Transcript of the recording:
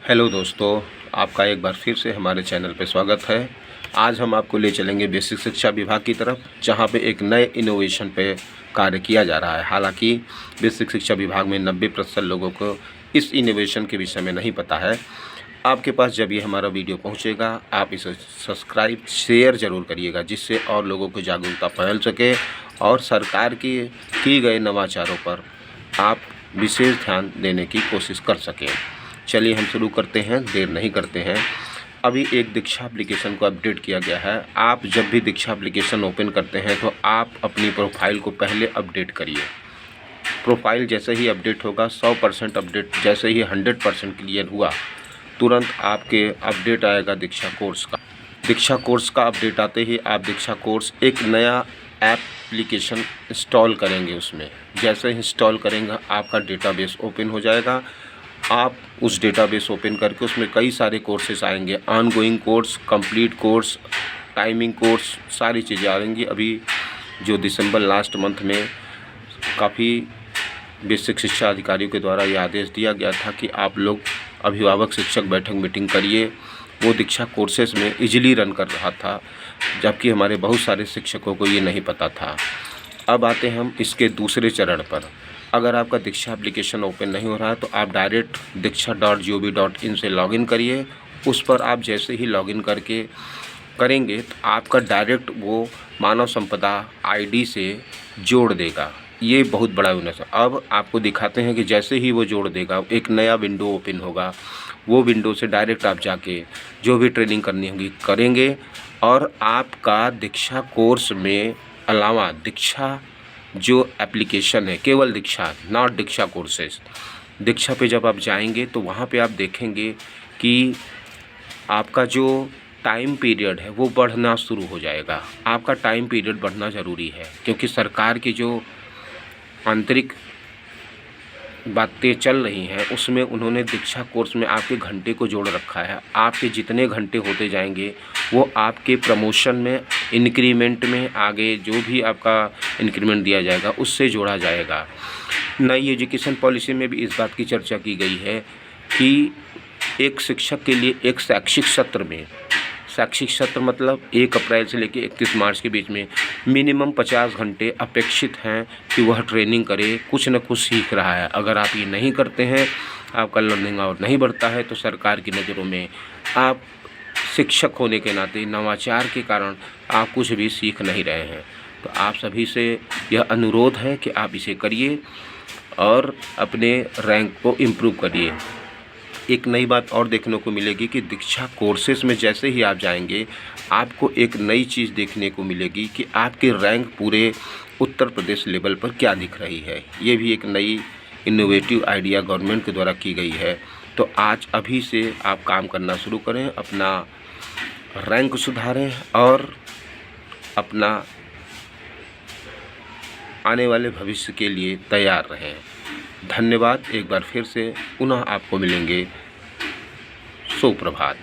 Hello दोस्तों, आपका एक बार फिर से हमारे चैनल पर स्वागत है। आज हम आपको ले चलेंगे बेसिक शिक्षा विभाग की तरफ, जहां पे एक नए इनोवेशन पे कार्य किया जा रहा है। हालांकि बेसिक शिक्षा विभाग में 90% लोगों को इस इनोवेशन के विषय में नहीं पता है। आपके पास जब ये हमारा वीडियो पहुंचेगा, आप इसे सब्सक्राइब शेयर ज़रूर करिएगा, जिससे और लोगों को जागरूकता फैल सके और सरकार की गए नवाचारों पर आप विशेष ध्यान देने की कोशिश कर सकें। चलिए हम शुरू करते हैं, देर नहीं करते हैं। अभी एक दीक्षा एप्लीकेशन को अपडेट किया गया है। आप जब भी दीक्षा एप्लीकेशन ओपन करते हैं तो आप अपनी प्रोफाइल को पहले अपडेट करिए। प्रोफाइल जैसे ही अपडेट होगा, 100% अपडेट जैसे ही 100% क्लियर हुआ, तुरंत आपके अपडेट आएगा दीक्षा कोर्स का। दीक्षा कोर्स का अपडेट आते ही आप दीक्षा कोर्स एक नया एप्लीकेशन इंस्टॉल करेंगे। उसमें जैसे ही इंस्टॉल करेंगे, आपका डेटाबेस ओपन हो जाएगा। आप उस डेटाबेस ओपन करके उसमें कई सारे कोर्सेस आएंगे, ongoing course, complete course, timing course, सारी चीज़ें आएंगी। अभी जो दिसंबर लास्ट मंथ में काफ़ी बेसिक शिक्षा अधिकारियों के द्वारा ये आदेश दिया गया था कि आप लोग अभिभावक शिक्षक बैठक मीटिंग करिए, वो दीक्षा कोर्सेस में इजीली रन कर रहा था, जबकि हमारे बहुत सारे शिक्षकों को ये नहीं पता था। अब आते हैं हम इसके दूसरे चरण पर। अगर आपका दीक्षा एप्लीकेशन ओपन नहीं हो रहा है तो आप डायरेक्ट diksha.gov.in से लॉगिन करिए। उस पर आप जैसे ही लॉगिन करेंगे तो आपका डायरेक्ट वो मानव संपदा आईडी से जोड़ देगा। ये बहुत बड़ा यूनिक है। अब आपको दिखाते हैं कि जैसे ही वो जोड़ देगा, एक नया विंडो ओपन होगा। वो विंडो से डायरेक्ट आप जाके जो भी ट्रेनिंग करनी होगी करेंगे, और आपका दीक्षा कोर्स में अलावा दीक्षा जो एप्लीकेशन है, केवल दीक्षा, नॉट दीक्षा कोर्सेज, दीक्षा पे जब आप जाएंगे तो वहाँ पे आप देखेंगे कि आपका जो टाइम पीरियड है वो बढ़ना शुरू हो जाएगा। आपका टाइम पीरियड बढ़ना ज़रूरी है, क्योंकि सरकार की जो आंतरिक बातें चल रही हैं उसमें उन्होंने दीक्षा कोर्स में आपके घंटे को जोड़ रखा है। आपके जितने घंटे होते जाएंगे वो आपके प्रमोशन में, इंक्रीमेंट में, आगे जो भी आपका इंक्रीमेंट दिया जाएगा उससे जोड़ा जाएगा। नई एजुकेशन पॉलिसी में भी इस बात की चर्चा की गई है कि एक शिक्षक के लिए एक शैक्षिक सत्र में, शैक्षिक सत्र मतलब 1 अप्रैल से लेकर 31 मार्च के बीच में मिनिमम 50 घंटे अपेक्षित हैं कि वह ट्रेनिंग करे, कुछ न कुछ सीख रहा है। अगर आप ये नहीं करते हैं, आपका लर्निंग आवर नहीं बढ़ता है, तो सरकार की नज़रों में आप शिक्षक होने के नाते नवाचार के कारण आप कुछ भी सीख नहीं रहे हैं। तो आप सभी से यह अनुरोध है कि आप इसे करिए और अपने रैंक को इम्प्रूव करिए। एक नई बात और देखने को मिलेगी कि दीक्षा कोर्सेस में जैसे ही आप जाएंगे, आपको एक नई चीज़ देखने को मिलेगी कि आपकी रैंक पूरे उत्तर प्रदेश लेवल पर क्या दिख रही है। ये भी एक नई इनोवेटिव आइडिया गवर्नमेंट के द्वारा की गई है। तो आज अभी से आप काम करना शुरू करें, अपना रैंक सुधारें और अपना आने वाले भविष्य के लिए तैयार रहें। धन्यवाद। एक बार फिर से पुनः आपको मिलेंगे। सुप्रभात।